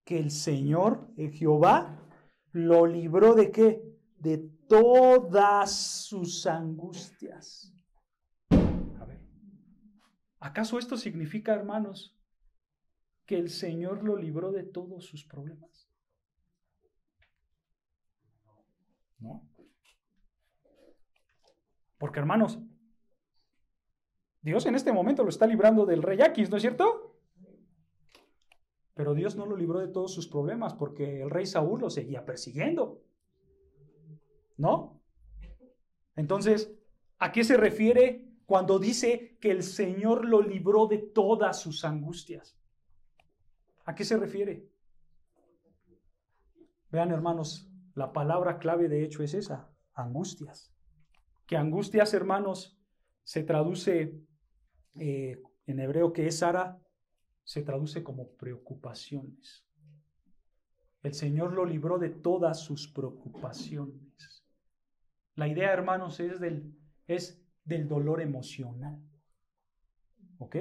que el Señor, el Jehová, lo libró ¿de qué? De todas sus angustias. A ver, ¿acaso esto significa, hermanos, que el Señor lo libró de todos sus problemas? No. Porque, hermanos, Dios en este momento lo está librando del rey Aquis, ¿no es cierto? Pero Dios no lo libró de todos sus problemas porque el rey Saúl lo seguía persiguiendo. ¿No? Entonces, ¿a qué se refiere cuando dice que el Señor lo libró de todas sus angustias? ¿A qué se refiere? Vean, hermanos, la palabra clave de hecho es esa, angustias. Que angustias, hermanos, se traduce en hebreo que es Sara, se traduce como preocupaciones. El Señor lo libró de todas sus preocupaciones. La idea, hermanos, es del dolor emocional. ¿Ok?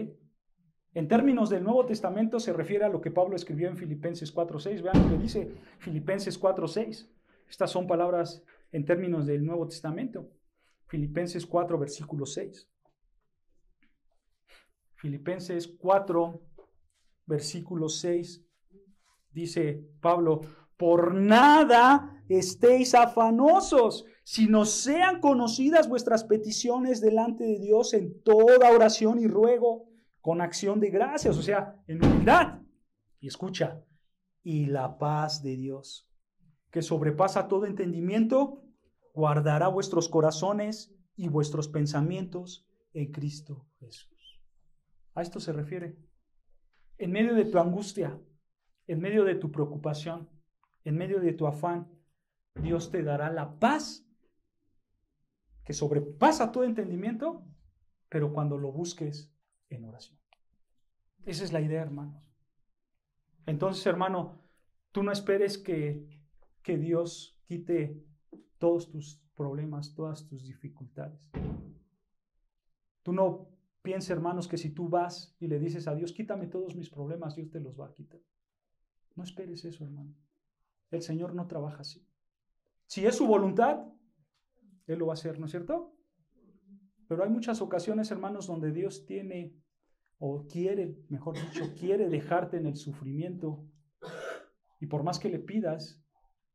En términos del Nuevo Testamento se refiere a lo que Pablo escribió en Filipenses 4:6. Vean lo que dice Filipenses 4:6. Estas son palabras en términos del Nuevo Testamento. Filipenses 4, versículo 6. Filipenses 4, versículo 6. Dice Pablo, por nada estéis afanosos, sino sean conocidas vuestras peticiones delante de Dios en toda oración y ruego, con acción de gracias, o sea, en humildad. Y escucha, y la paz de Dios, que sobrepasa todo entendimiento, guardará vuestros corazones y vuestros pensamientos en Cristo Jesús. A esto se refiere. En medio de tu angustia, en medio de tu preocupación, en medio de tu afán, Dios te dará la paz que sobrepasa todo entendimiento, pero cuando lo busques en oración. Esa es la idea, hermanos. Entonces, hermano, tú no esperes que Dios quite todos tus problemas, todas tus dificultades. Tú no pienses, hermanos, que si tú vas y le dices a Dios, quítame todos mis problemas, Dios te los va a quitar. No esperes eso, hermano. El Señor no trabaja así. Si es su voluntad, Él lo va a hacer, ¿no es cierto? Pero hay muchas ocasiones, hermanos, donde Dios tiene, o quiere, mejor dicho, quiere dejarte en el sufrimiento. Y por más que le pidas,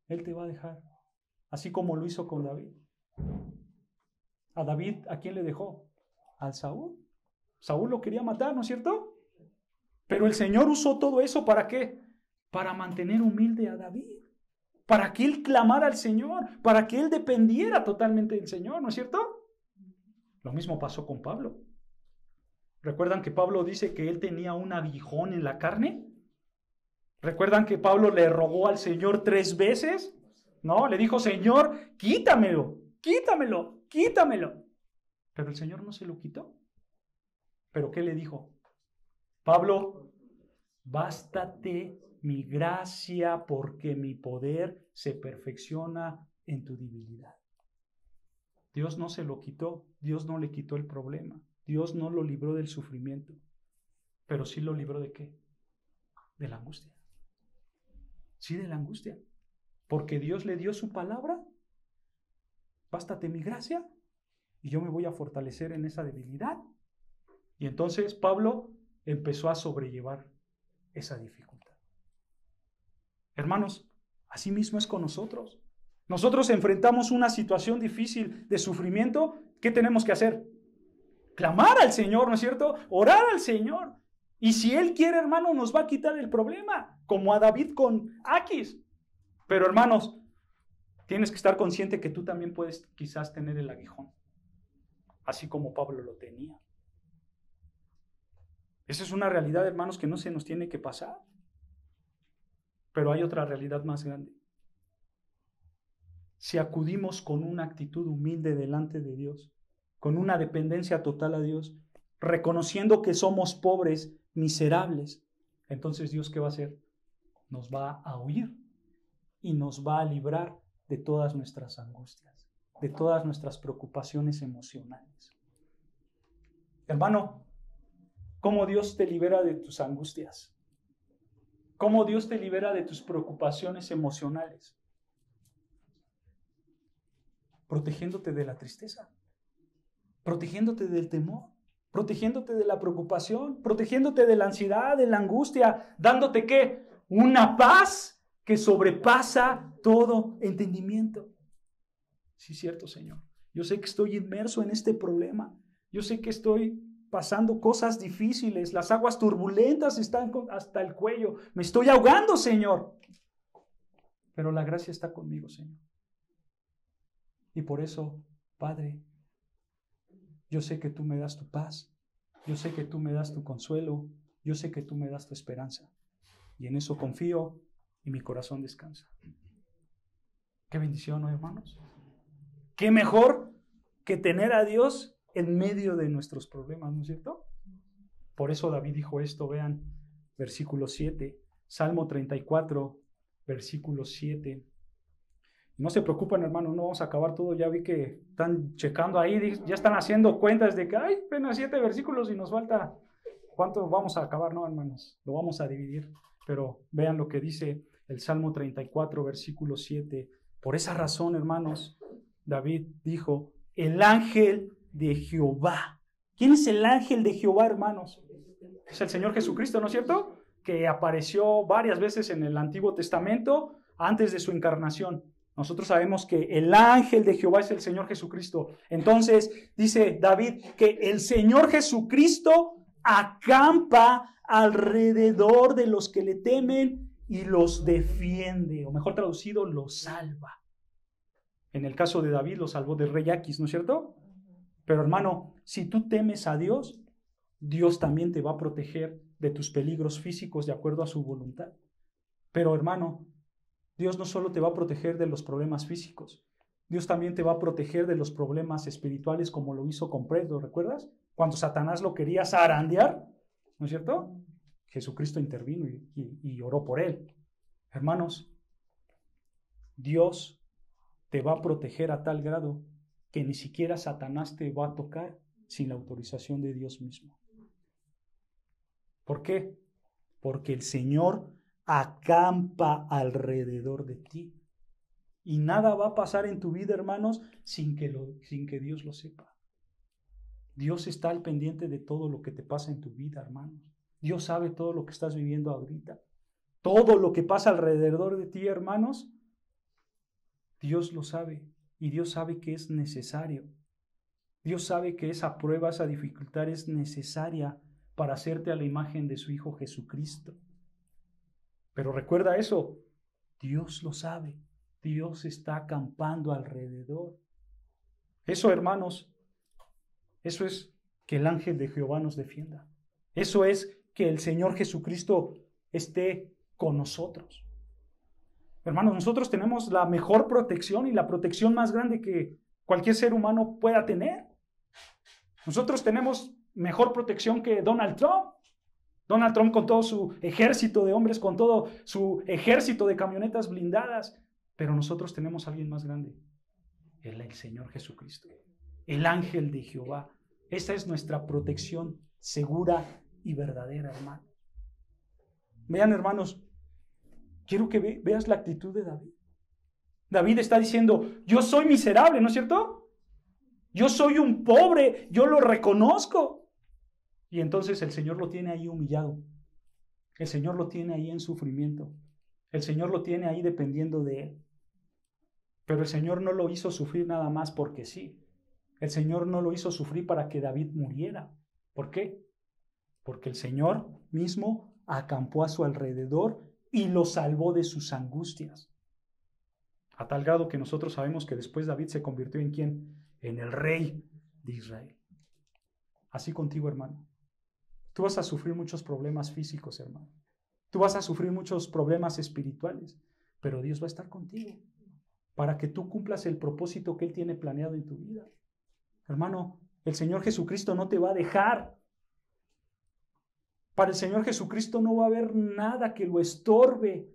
Él te va a dejar. Así como lo hizo con David. A David, ¿a quién le dejó? Al Saúl. Saúl lo quería matar, ¿no es cierto? Pero el Señor usó todo eso ¿para qué? Para mantener humilde a David. Para que él clamara al Señor, para que él dependiera totalmente del Señor, ¿no es cierto? Lo mismo pasó con Pablo. ¿Recuerdan que Pablo dice que él tenía un aguijón en la carne? ¿Recuerdan que Pablo le rogó al Señor 3 veces? No, le dijo, Señor, quítamelo, quítamelo, quítamelo. Pero el Señor no se lo quitó. ¿Pero qué le dijo? Pablo, bástate mi gracia porque mi poder se perfecciona en tu debilidad. Dios no se lo quitó, Dios no le quitó el problema, Dios no lo libró del sufrimiento, pero sí lo libró ¿de qué? De la angustia. Sí, de la angustia. Porque Dios le dio su palabra, bástate mi gracia y yo me voy a fortalecer en esa debilidad. Y entonces Pablo empezó a sobrellevar esa dificultad. Hermanos, así mismo es con nosotros. Nosotros enfrentamos una situación difícil de sufrimiento. ¿Qué tenemos que hacer? Clamar al Señor, ¿no es cierto? Orar al Señor. Y si Él quiere, hermano, nos va a quitar el problema, como a David con Aquis. Pero, hermanos, tienes que estar consciente que tú también puedes quizás tener el aguijón, así como Pablo lo tenía. Esa es una realidad, hermanos, que no se nos tiene que pasar. Pero hay otra realidad más grande. Si acudimos con una actitud humilde delante de Dios, con una dependencia total a Dios, reconociendo que somos pobres, miserables, entonces Dios, ¿qué va a hacer? Nos va a oír y nos va a librar de todas nuestras angustias, de todas nuestras preocupaciones emocionales. Hermano, ¿cómo Dios te libera de tus angustias? ¿Cómo Dios te libera de tus preocupaciones emocionales? Protegiéndote de la tristeza, protegiéndote del temor, protegiéndote de la preocupación, protegiéndote de la ansiedad, de la angustia, dándote ¿qué? Una paz que sobrepasa todo entendimiento. Sí, cierto, Señor. Yo sé que estoy inmerso en este problema. Yo sé que estoy pasando cosas difíciles. Las aguas turbulentas están hasta el cuello. Me estoy ahogando, Señor. Pero la gracia está conmigo, Señor. Y por eso, Padre, yo sé que tú me das tu paz. Yo sé que tú me das tu consuelo. Yo sé que tú me das tu esperanza. Y en eso confío y mi corazón descansa. Qué bendición, ¿no, hermanos? Qué mejor que tener a Dios en medio de nuestros problemas, ¿no es cierto? Por eso David dijo esto, vean, versículo 7, Salmo 34, versículo 7. No se preocupen, hermano, no vamos a acabar todo. Ya vi que están checando ahí, ya están haciendo cuentas de que hay apenas 7 versículos y nos falta. ¿Cuánto vamos a acabar? No, hermanos, lo vamos a dividir. Pero vean lo que dice el Salmo 34, versículo 7. Por esa razón, hermanos, David dijo, el ángel de Jehová. ¿Quién es el ángel de Jehová, hermanos? Es el Señor Jesucristo, ¿no es cierto? Que apareció varias veces en el Antiguo Testamento antes de su encarnación. Nosotros sabemos que el ángel de Jehová es el Señor Jesucristo. Entonces dice David que el Señor Jesucristo acampa alrededor de los que le temen y los defiende, o mejor traducido, los salva. En el caso de David lo salvó del rey Aquis, ¿no es cierto? Pero hermano, si tú temes a Dios, Dios también te va a proteger de tus peligros físicos de acuerdo a su voluntad. Pero hermano, Dios no solo te va a proteger de los problemas físicos, Dios también te va a proteger de los problemas espirituales como lo hizo con Pedro, ¿recuerdas? Cuando Satanás lo quería zarandear, ¿no es cierto? Jesucristo intervino y oró por él. Hermanos, Dios te va a proteger a tal grado que ni siquiera Satanás te va a tocar sin la autorización de Dios mismo. ¿Por qué? Porque el Señor acampa alrededor de ti. Y nada va a pasar en tu vida, hermanos, sin que Dios lo sepa. Dios está al pendiente de todo lo que te pasa en tu vida, hermanos. Dios sabe todo lo que estás viviendo ahorita. Todo lo que pasa alrededor de ti, hermanos, Dios lo sabe. Y Dios sabe que es necesario. Dios sabe que esa prueba, esa dificultad es necesaria para hacerte a la imagen de su Hijo Jesucristo. Pero recuerda eso, Dios lo sabe. Dios está acampando alrededor. Eso, hermanos, eso es que el ángel de Jehová nos defienda. Eso es que el Señor Jesucristo esté con nosotros. Hermanos, nosotros tenemos la mejor protección y la protección más grande que cualquier ser humano pueda tener. Nosotros tenemos mejor protección que Donald Trump. Donald Trump con todo su ejército de hombres, con todo su ejército de camionetas blindadas. Pero nosotros tenemos a alguien más grande. El Señor Jesucristo. El ángel de Jehová. Esa es nuestra protección segura y verdadera, hermano. Vean, hermanos, quiero que veas la actitud de David. David está diciendo, yo soy miserable, ¿no es cierto? Yo soy un pobre, yo lo reconozco. Y entonces el Señor lo tiene ahí humillado. El Señor lo tiene ahí en sufrimiento. El Señor lo tiene ahí dependiendo de Él. Pero el Señor no lo hizo sufrir nada más porque sí. El Señor no lo hizo sufrir para que David muriera. ¿Por qué? Porque el Señor mismo acampó a su alrededor y lo salvó de sus angustias. A tal grado que nosotros sabemos que después David se convirtió en ¿quién? En el rey de Israel. Así contigo, hermano. Tú vas a sufrir muchos problemas físicos, hermano. Tú vas a sufrir muchos problemas espirituales, pero Dios va a estar contigo para que tú cumplas el propósito que Él tiene planeado en tu vida. Hermano, el Señor Jesucristo no te va a dejar. Para el Señor Jesucristo no va a haber nada que lo estorbe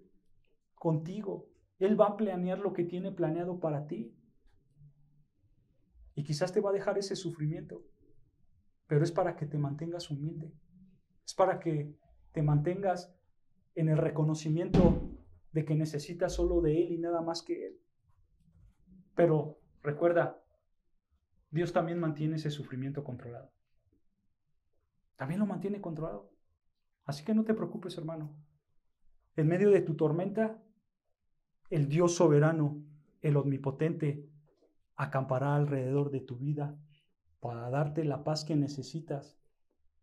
contigo. Él va a planear lo que tiene planeado para ti. Y quizás te va a dejar ese sufrimiento, pero es para que te mantengas humilde. Es para que te mantengas en el reconocimiento de que necesitas solo de Él y nada más que Él. Pero recuerda, Dios también mantiene ese sufrimiento controlado. También lo mantiene controlado. Así que no te preocupes, hermano. En medio de tu tormenta, el Dios soberano, el omnipotente, acampará alrededor de tu vida para darte la paz que necesitas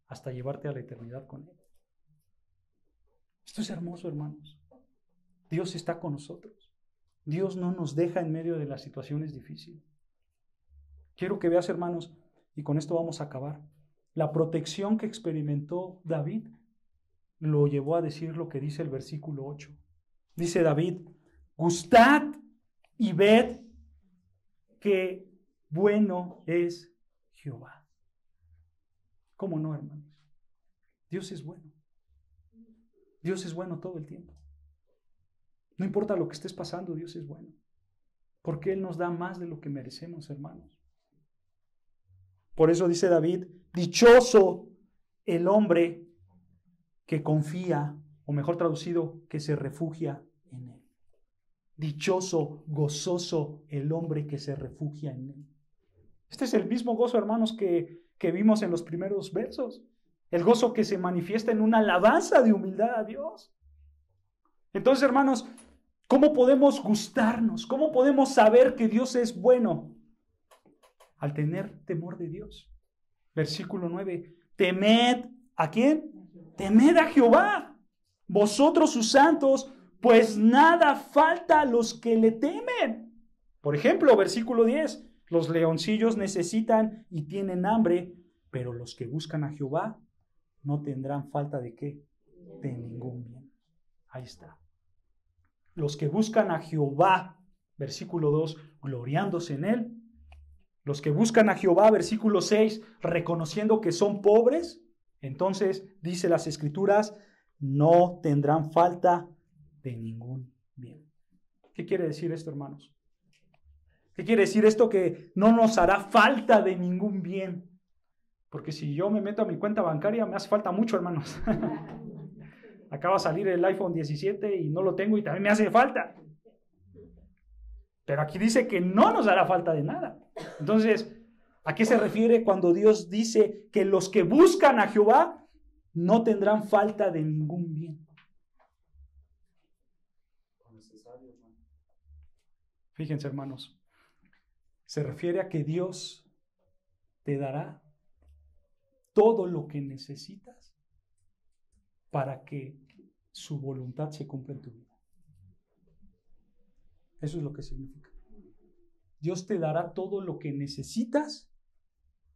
hasta llevarte a la eternidad con Él. Esto es hermoso, hermanos. Dios está con nosotros. Dios no nos deja en medio de las situaciones difíciles. Quiero que veas, hermanos, y con esto vamos a acabar. La protección que experimentó David lo llevó a decir lo que dice el versículo 8. Dice David: gustad y ved que bueno es Jehová. ¿Cómo no, hermanos? Dios es bueno. Dios es bueno todo el tiempo. No importa lo que estés pasando, Dios es bueno. Porque Él nos da más de lo que merecemos, hermanos. Por eso dice David: dichoso el hombre que confía, o mejor traducido, que se refugia en Él. Dichoso, gozoso el hombre que se refugia en Él. Este es el mismo gozo, hermanos, que vimos en los primeros versos. El gozo que se manifiesta en una alabanza de humildad a Dios. Entonces, hermanos, ¿cómo podemos gustarnos? ¿Cómo podemos saber que Dios es bueno? Al tener temor de Dios. Versículo 9. Temed, ¿a quién? Temed a Jehová, vosotros sus santos, pues nada falta a los que le temen. Por ejemplo, versículo 10. Los leoncillos necesitan y tienen hambre, pero los que buscan a Jehová no tendrán falta de ¿qué? De ningún bien. Ahí está. Los que buscan a Jehová, versículo 2, gloriándose en Él. Los que buscan a Jehová, versículo 6, reconociendo que son pobres, entonces, dice las Escrituras, no tendrán falta de ningún bien. ¿Qué quiere decir esto, hermanos? ¿Qué quiere decir esto? Que no nos hará falta de ningún bien. Porque si yo me meto a mi cuenta bancaria, me hace falta mucho, hermanos. Acaba de salir el iPhone 17 y no lo tengo y también me hace falta. Pero aquí dice que no nos hará falta de nada. Entonces, ¿a qué se refiere cuando Dios dice que los que buscan a Jehová no tendrán falta de ningún bien? Fíjense, hermanos, se refiere a que Dios te dará todo lo que necesitas para que su voluntad se cumpla en tu vida. Eso es lo que significa. Dios te dará todo lo que necesitas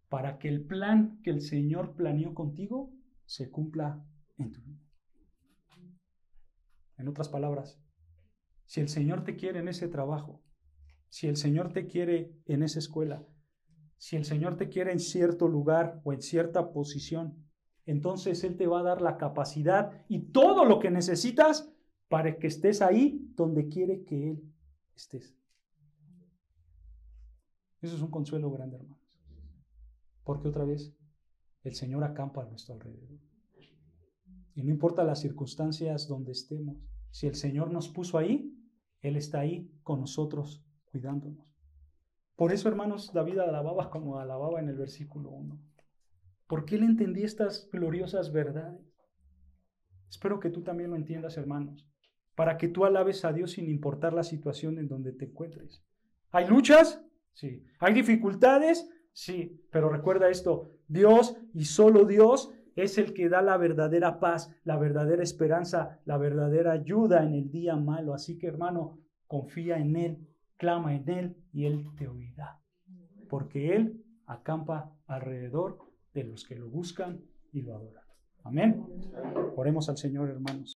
para que el plan que el Señor planeó contigo se cumpla en tu vida. En otras palabras, si el Señor te quiere en ese trabajo, si el Señor te quiere en esa escuela, si el Señor te quiere en cierto lugar o en cierta posición, entonces Él te va a dar la capacidad y todo lo que necesitas para que estés ahí donde quiere que Él estés. Eso es un consuelo grande, hermanos. Porque otra vez, el Señor acampa a nuestro alrededor. Y no importa las circunstancias donde estemos, si el Señor nos puso ahí, Él está ahí con nosotros, cuidándonos. Por eso, hermanos, David alababa como alababa en el versículo 1. Porque él entendía estas gloriosas verdades. Espero que tú también lo entiendas, hermanos. Para que tú alabes a Dios sin importar la situación en donde te encuentres. ¿Hay luchas? Sí. ¿Hay dificultades? Sí. Pero recuerda esto, Dios y solo Dios es el que da la verdadera paz, la verdadera esperanza, la verdadera ayuda en el día malo. Así que, hermano, confía en Él, clama en Él y Él te oirá. Porque Él acampa alrededor de los que lo buscan y lo adoran. Amén. Oremos al Señor, hermanos.